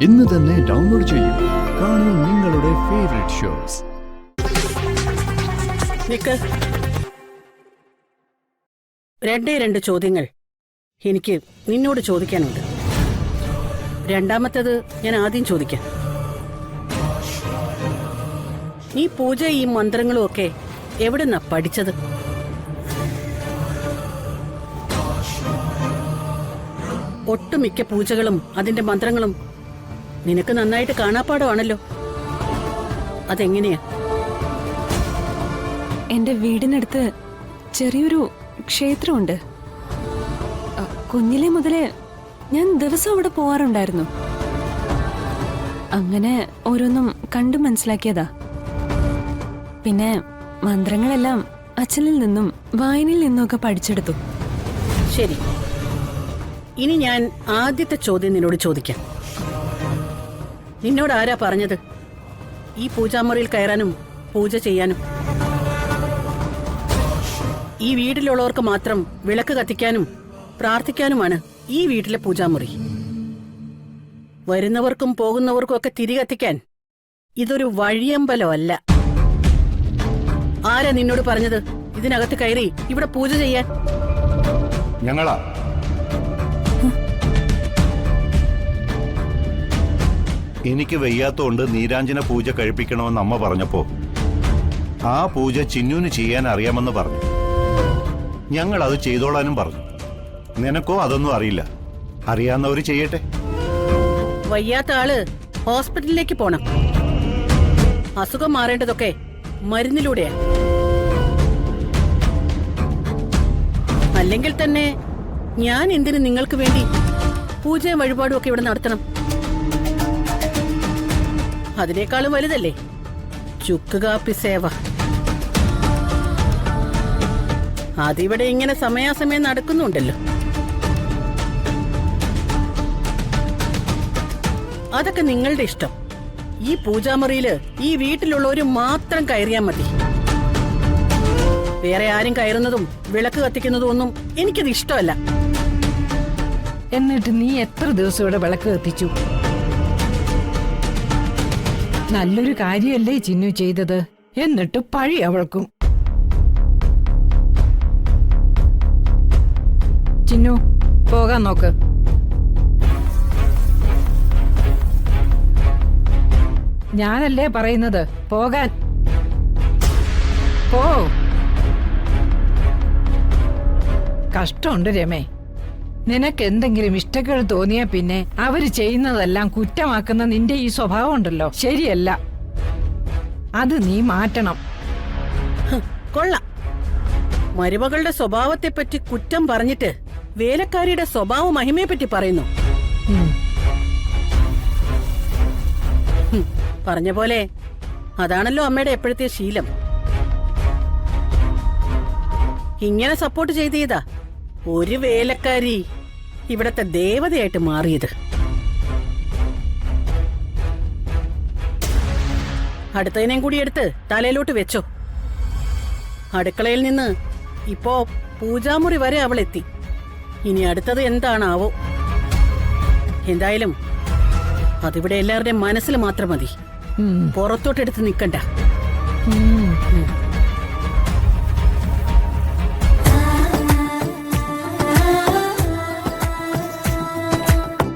ഇന്ന് തന്നെ ഡൗൺലോഡ് ചെയ്യൂ. കാണൂ നിങ്ങളുടെ ഫേവറേറ്റ് ഷോസ്. രണ്ട് ചോദ്യങ്ങൾ എനിക്ക് നിന്നോട് ചോദിക്കാനുണ്ട്. രണ്ടാമത്തേത് ഞാൻ ആദ്യം ചോദിക്കാം. നീ പൂജ ഈ മന്ത്രങ്ങളും ഒക്കെ എവിടെന്നാ പഠിച്ചത്? ഒട്ടുമിക്ക പൂജകളും അതിന്റെ മന്ത്രങ്ങളും നിനക്ക് നന്നായിട്ട് കാണാപ്പാടമാണല്ലോ. അതെങ്ങനെയാ? എന്റെ വീടിനടുത്ത് ചെറിയൊരു ക്ഷേത്രമുണ്ട്. കുഞ്ഞിലെ മുതലേ ഞാൻ ദിവസം അവിടെ പോവാറുണ്ടായിരുന്നു. അങ്ങനെ ഓരോന്നും കണ്ടു മനസ്സിലാക്കിയതാ. പിന്നെ മന്ത്രങ്ങളെല്ലാം അച്ഛനിൽ നിന്നും വായനയിൽ നിന്നുമൊക്കെ പഠിച്ചെടുത്തു. ശരി, ഇനി ഞാൻ ആദ്യത്തെ ചോദ്യം നിന്നോട് ചോദിക്കാം. നിന്നോട് ആരാ പറഞ്ഞത് ഈ പൂജാമുറിയിൽ കയറാനും പൂജ ചെയ്യാനും? ഈ വീട്ടിലുള്ളവർക്ക് മാത്രം വിളക്ക് കത്തിക്കാനും പ്രാർത്ഥിക്കാനുമാണ് ഈ വീട്ടിലെ പൂജാമുറി. വരുന്നവർക്കും പോകുന്നവർക്കും ഒക്കെ തിരി കത്തിക്കാൻ ഇതൊരു വഴിയമ്പലമല്ല. ആരാ നിന്നോട് പറഞ്ഞത് ഇതിനകത്ത് കയറി ഇവിടെ പൂജ ചെയ്യാൻ? ഞങ്ങളാ. എനിക്ക് വയ്യാത്തോണ്ട് നീരാഞ്ജന പൂജ കഴിപ്പിക്കണമെന്ന് അമ്മ പറഞ്ഞപ്പോ ആ പൂജ ചിന്നുവിന് ചെയ്യാൻ അറിയാമെന്ന് പറഞ്ഞു. ഞങ്ങൾ അത് ചെയ്തോളാനും പറഞ്ഞു. നിനക്കോ അതൊന്നും അറിയില്ല. അറിയാവുന്നവര് ചെയ്യട്ടെ. വയ്യാത്ത ആള് ഹോസ്പിറ്റലിലേക്ക് പോണം. അസുഖം മാറേണ്ടതൊക്കെ മരുന്നിലൂടെയാ. അല്ലെങ്കിൽ തന്നെ ഞാൻ എന്തിനു നിങ്ങൾക്ക് വേണ്ടി പൂജയും വഴിപാടും ഒക്കെ ഇവിടെ നടത്തണം? അതിനേക്കാളും വലുതല്ലേ ചുക്ക് കാപ്പി സേവ. അതിവിടെ ഇങ്ങനെ സമയാസമയം നടക്കുന്നുണ്ടല്ലോ. അതൊക്കെ നിങ്ങളുടെ ഇഷ്ടം. ഈ പൂജാമുറിയില് ഈ വീട്ടിലുള്ളവര് മാത്രം കയറിയാൽ മതി. വേറെ ആരും കയറുന്നതും വിളക്ക് കത്തിക്കുന്നതും ഒന്നും എനിക്കത് ഇഷ്ടമല്ല. എന്നിട്ട് നീ എത്ര ദിവസം ഇവിടെ വിളക്ക് കത്തിച്ചു? നല്ലൊരു കാര്യമല്ലേ ചിന്നു ചെയ്തത്? എന്നിട്ട് പഴി അവൾക്കും. ചിന്നു, പോകാൻ നോക്ക്. ഞാനല്ലേ പറയുന്നത് പോകാൻ. പോ. കഷ്ടമുണ്ട് രമേ. നിനക്ക് എന്തെങ്കിലും ഇഷ്ടക്കേട് തോന്നിയാ പിന്നെ അവര് ചെയ്യുന്നതെല്ലാം കുറ്റമാക്കുന്ന നിന്റെ ഈ സ്വഭാവം ഉണ്ടല്ലോ, ശരിയല്ല. അത് നീ മാറ്റണം. കൊള്ളാം. മരുമകളുടെ സ്വഭാവത്തെപ്പറ്റി കുറ്റം പറഞ്ഞിട്ട് വേലക്കാരിയുടെ സ്വഭാവ മഹിമയെപ്പറ്റി പറയുന്നു. പറഞ്ഞ പോലെ അതാണല്ലോ അമ്മയുടെ എപ്പോഴത്തെ ശീലം. ഇങ്ങനെ സപ്പോർട്ട് ചെയ്താ ഒരു വേലക്കാരി ഇവിടത്തെ ദേവതയായിട്ട് മാറിയത്. അടുത്തതിനെയും കൂടി എടുത്ത് തലയിലോട്ട് വെച്ചോ. അടുക്കളയിൽ നിന്ന് ഇപ്പോ പൂജാമുറി വരെ അവൾ എത്തി. ഇനി അടുത്തത് എന്താണാവോ? എന്തായാലും അതിവിടെ എല്ലാവരുടെയും മനസ്സിൽ മാത്രം മതി. പുറത്തോട്ടെടുത്ത് നിൽക്കണ്ട.